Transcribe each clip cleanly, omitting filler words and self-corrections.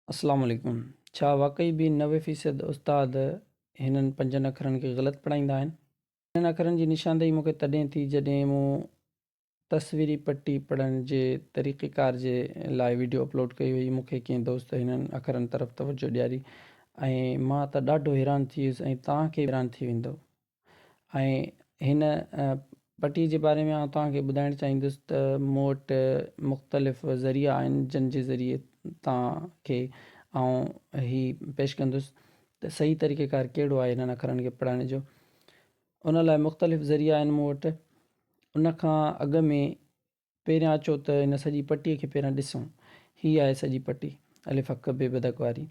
अस्सलाम वालेकुम। छा वाक़ई बि 90% उस्ताद हिननि 5 अखरनि खे ग़लति पढ़ाईंदा आहिनि? हिननि अखरनि जी निशानदेही मूंखे तॾहिं थी जॾहिं मूं तस्वीरी पटी पढ़ण जे तरीक़ेकार जे लाइ वीडियो अपलोड कई हुई। मूंखे कंहिं दोस्त हिननि अखरनि तरफ़ तवजो ॾियारी ऐं मां त ॾाढो हैरान थी वियुसि ऐं तव्हांखे हैरान थी वेंदो। ऐं हिन पटी जे बारे में आउं तव्हांखे ॿुधाइणु चाहींदुसि त मूं वटि मुख़्तलिफ़ ज़रिया आहिनि जिन जे ज़रिए तव्हांखे आउं ही पेश कंदुसि त सही तरीक़ेकार कहिड़ो आहे हिननि अखरनि खे पढ़ाइण जो। उन लाइ मुख़्तलिफ़ ज़रिया आहिनि मूं वटि। उन खां अॻु में पहिरियां अचो त हिन सॼी पटीअ खे पहिरियां ॾिसूं। हीअ आहे सॼी पटी अलिफ़ हक़ बेबदक वारी।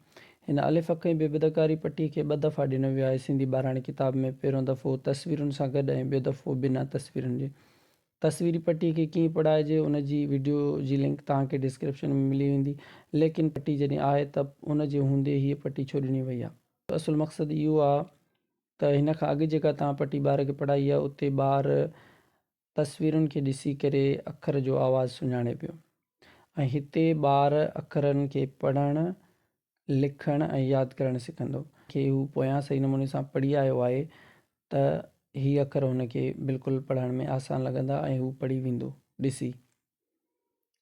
हिन अलिफ़ हक़ ऐं बेबदक वारी पटीअ खे 2 दफ़ा ॾिनो वियो आहे सिंधी ॿाराणी किताब में। पहिरियों दफ़ो तस्वीरुनि सां गॾु ऐं ॿियो दफ़ो बिना तस्वीरुनि जे। तस्वीरी पटीअ खे कीअं पढ़ाइजे उन जी वीडियो जी लिंक तव्हांखे डिस्क्रिप्शन में मिली वेंदी। लेकिन पटी जॾहिं आहे त उन जे हूंदे हीअ पटी छो ॾिनी वई आहे? असुलु मक़सदु इहो आहे त हिन खां अॻु जेका तव्हां पटी ॿार खे पढ़ाई आहे उते ॿार तस्वीरुनि खे ॾिसी करे अखर जो आवाज़ु सुञाणे पियो ऐं हिते ॿार अखरनि खे पढ़णु लिखणु ऐं यादि करणु सिखंदो। खे हू पोयां सही नमूने सां पढ़ी आयो आहे त हीअ अखर हुनखे बिल्कुलु पढ़ण में आसान लॻंदा ऐं हू पढ़ी वेंदो ॾिसी।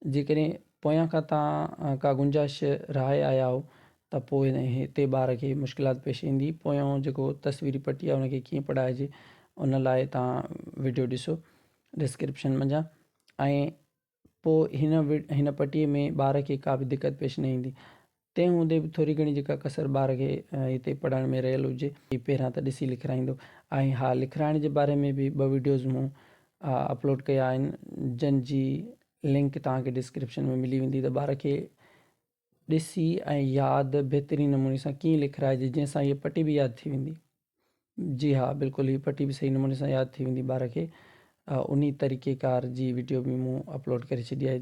जेकॾहिं पोयां खां तव्हां का गुंजाइश रहाए आया हो त पोइ हिते ॿार खे मुश्किलात पेश ईंदी। पोयों जेको तस्वीरी पटी आहे उनखे कीअं पढ़ाइजे उन लाइ तव्हां वीडियो ॾिसो डिस्क्रिप्शन मंझां। ऐं पोइ हिन पटीअ में ॿार खे का बि दिक़त पेश न ईंदी। तंहिं हूंदे बि थोरी घणी जेका कसर ॿार खे हिते पढ़ण में रहियल हुजे पहिरियां त ॾिसी लिखाईंदो। ऐं हा, लिखाइण जे बारे में बि 2 वीडियोज़ मूं अपलोड कया आहिनि जिन जी लिंक तव्हांखे डिस्क्रिप्शन में मिली वेंदी त ॿार खे ॾिसी ऐं यादि बहितरीन नमूने सां कीअं लिखाइजे जंहिंसां हीअ पटी बि यादि थी वेंदी। जी हा, बिल्कुलु हीअ पटी बि सही नमूने सां यादि थी वेंदी ॿार खे। उन तरीक़ेकार जी वीडियो बि मूं अपलोड करे छॾी आहे।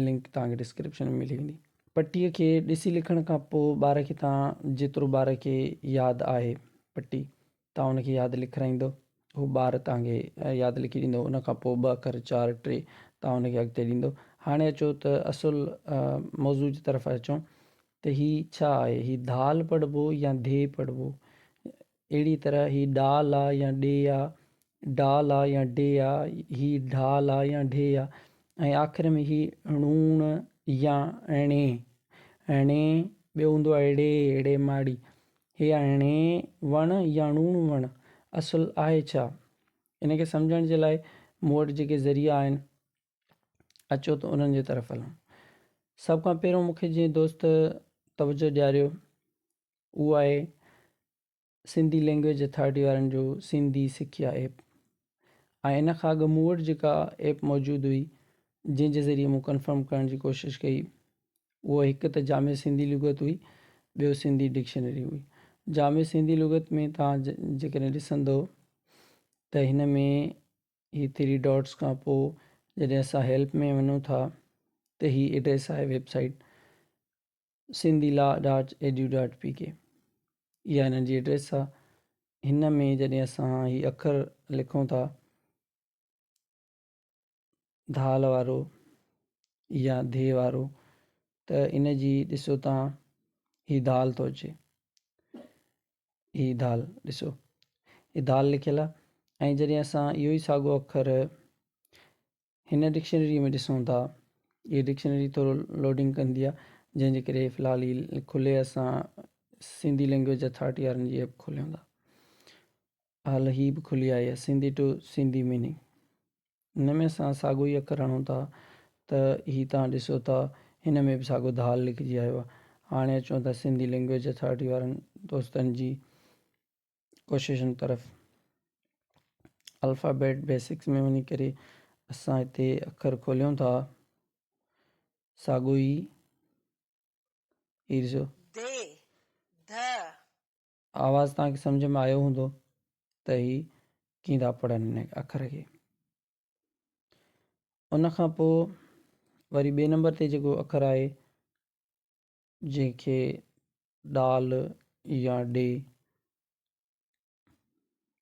लिंक तव्हांखे डिस्क्रिप्शन में मिली वेंदी। पटीअ खे ॾिसी लिखण खां पोइ ॿार खे तव्हां जेतिरो ॿार खे यादि आहे पटी तव्हां उनखे यादि लिखाईंदो। हू ॿार तव्हांखे यादि लिखी ॾींदो। उन खां पोइ 2 अखर 4 3 तव्हां उनखे अॻिते ॾींदो। हाणे अचो त असुलु मौज़ू जी तरफ़ अचूं त हीअ छा आहे? हीअ दाल पढ़िबो या धे पढ़िबो? अहिड़ी तरह हीअ डाल आहे या ॾे आहे, डाल आहे या डे आहे, हीअ ढाल आहे या ढे आहे, ऐं आख़िर में हीअ णूण या अणे। अणे ॿियो हूंदो आहे एड़े एड़े माड़ी। हे अणे वण या णूण वण? असुलु आहे छा? इनखे सम्झण जे लाइ मूं वटि जेके ज़रिया आहिनि अचो त उन्हनि जे तरफ़ हलूं। सभ खां पहिरियों मूंखे जीअं दोस्त तवजो ॾियारियो उहो आहे सिंधी लैंग्वेज अथॉरिटी वारनि जो सिंधी सिखिया ऐप। ऐं इन खां अॻु मूं वटि जेका ऐप मौजूदु हुई जंहिंजे ज़रिए मूं कंफर्म करण जी कोशिशि कई उहा हिकु त जामे सिंधी लुग़त हुई, ॿियो सिंधी डिक्शनरी हुई। जामे सिंधी लुग़त में तव्हां जेकॾहिं ॾिसंदो त हिन में ही 3 डॉट्स खां पोइ जॾहिं असां हेल्प में वञूं था त ही एड्रेस आहे वेबसाइट sindhila.edu.pk। इहा हिननि जी एड्रेस आहे। हिन में जॾहिं असां ही अखर लिखूं था धाल वारो या धे वारो त इन जी ॾिसो तव्हां ही दाल थो अचे। ही दाल ॾिसो, ही दाल लिखियलु आहे। ऐं जॾहिं असां इहो ई साॻियो अखर हिन डिक्शनरी में ॾिसूं था, इहा डिक्शनरी थोरो लोडिंग कंदी आहे जंहिंजे करे फ़िलहाल ही खुले असां सिंधी लैंग्वेज अथॉरिटी वारनि जी ऐप खोलियूं था। हाल ही बि खुली आई आहे सिंधी टू सिंधी मीनिंग। हिन में असां साॻियो ई अखर हणूं था त ही तव्हां ॾिसो था हिन में बि साॻियो दाल लिखिजी आयो आहे। हाणे अचूं था सिंधी लैंग्वेज अथॉरिटी वारनि दोस्तनि जी कोशिशुनि तरफ़। अल्फ़ाबेट बेसिक्स में वञी करे असां हिते अखर खोलियूं था साॻियो ई ॾिसो आवाज़ तव्हांखे सम्झ में आयो हूंदो त ही कीअं था पढ़नि हिन अखर खे। उन खां पोइ वरी 2 नंबर ते जेको अखर आहे जंहिंखे डाल या डे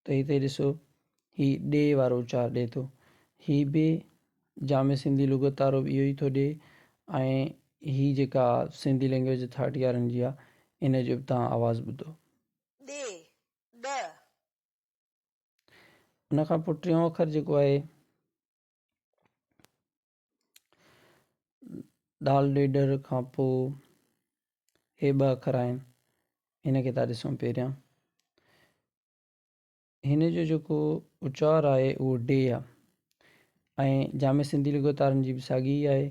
त हिते ॾिसो ही ॾे वारो उचार ॾिए थो। ही बि जामे सिंधी लुग़त वारो इहो ई थो ॾिए ऐं ही जेका सिंधी लैंग्वेज अथॉरिटी वारनि जी आहे, इन जो बि तव्हां आवाज़ु ॿुधो। उन खां पोइ टियों अखर जेको आहे दाल ॾेडर खां पोइ हे ॿ अखर आहिनि, हिन खे था ॾिसूं पहिरियां। हिन जो जेको उचार आहे उहो डे आहे ऐं जामे सिंधी लिखोत वारनि जी बि साॻी आहे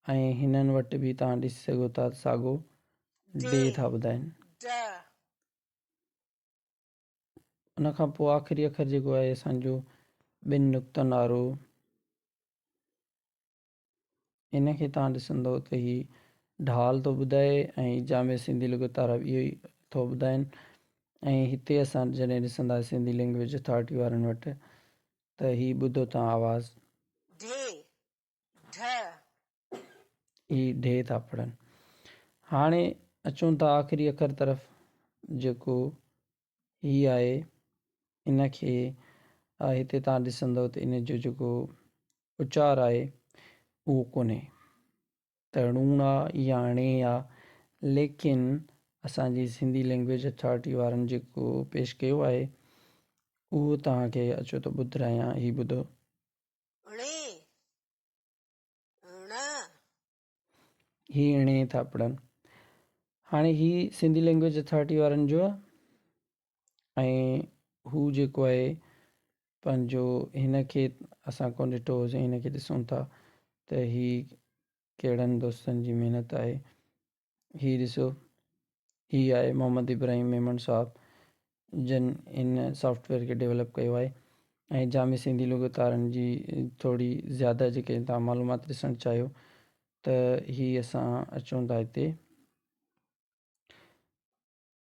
ऐं हिननि वटि बि तव्हां ॾिसी सघो था साॻो डे था ॿुधाइनि। उन खां पोइ आख़िरी अखर जेको आहे असांजो ॿिनि नुक़्तनि वारो, इन खे तव्हां ॾिसंदव त ही ढाल थो ॿुधाए ऐं जामे सिंधी लिखोत वारा इहो ई थो ॿुधाइनि। ऐं हिते असां जॾहिं ॾिसंदासीं सिंधी लैंग्वेज अथॉरिटी वारनि वटि त ही ॿुधो तव्हां आवाज़, ही ढे था पढ़नि। हाणे अचूं था आख़िरी अखर तरफ़ जेको ही आहे, इन खे हिते तव्हां ॾिसंदव त इन जो जेको उचार आहे उहो कोन्हे, त णूण आहे या णे आहे, लेकिन असांजी सिंधी लैंग्वेज अथॉरिटी वारनि जेको पेश कयो आहे उहो तव्हांखे अचो त ॿुधायां, ही ॿुधो। ही णे था पढ़नि। हाणे ही सिंधी लैंग्वेज अथॉरिटी वारनि जो आहे ऐं हू जेको आहे पंहिंजो हिन खे असां कोन ॾिठो हुओसीं, हिन खे ॾिसूं था त ही कहिड़नि दोस्तनि जी महिनत आहे। ही ॾिसो, ही आहे मोहम्मद इब्राहिम मेमन साहब जिन इन सॉफ्टवेयर खे डेवलप कयो आहे ऐं जामे सिंधी लिखोत वारनि जी थोरी ज़्यादा जेके तव्हां मालूमात ॾिसणु चाहियो त ही असां अचूं था हिते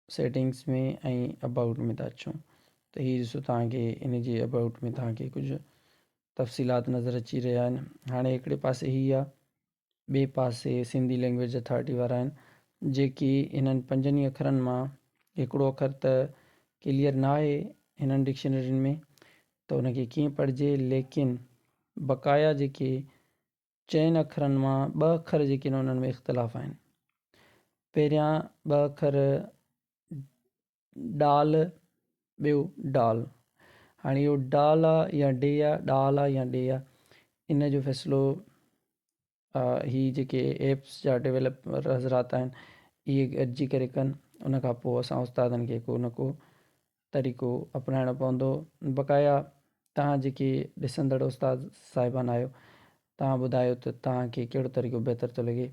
सेटिंग्स में ऐं अबाउट में था अचूं त ही ॾिसो तव्हांखे इन जी अबाउट में तव्हांखे कुझु तफ़सीलात नज़र अची रहिया आहिनि। हाणे हिकिड़े पासे ही आहे, ॿिए पासे सिंधी लैंग्वेज अथॉरिटी वारा आहिनि जेकी इन्हनि 5 अखरनि मां हिकिड़ो अखर त क्लियर न आहे हिननि डिक्शनरियुनि में त उनखे कीअं पढ़िजे, लेकिन बक़ाया जेके 4 अखरनि मां 2 अखर जेके आहिनि उन्हनि में इख़्तिलाफ़ आहिनि। पहिरियां 2 अखर डाल, ॿियो डाल। हाणे इहो डाल आहे या डे आहे, डाल आहे या डे आहे, इन जो फ़ैसिलो ही जेके एप्स जा डेवलपर हज़रात आहिनि इहे गॾिजी करे कनि। उन खां पोइ असां उस्तादनि खे को न को तरीक़ो अपनाइणो पवंदो। बक़ाया तव्हां जेके ॾिसंदड़ उस्ताद साहिबान आहियो, तव्हां ॿुधायो त तव्हांखे कहिड़ो तरीक़ो बहितर थो लॻे,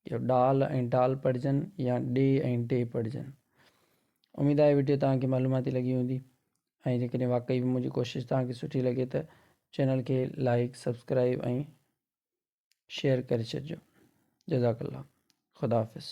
इहो डाल ऐं डाल पढ़िजनि या डे ऐं डे पढ़िजनि। उमेदु आहे वीडियो तव्हांखे मालूमाती लॻी हूंदी ऐं जेकॾहिं वाक़ई बि मुंहिंजी कोशिशि तव्हांखे सुठी लॻे त चैनल खे लाइक, सब्सक्राइब ऐं शेयर करे छॾिजो। जज़ाकल्ला, ख़ुदा हाफ़िज़।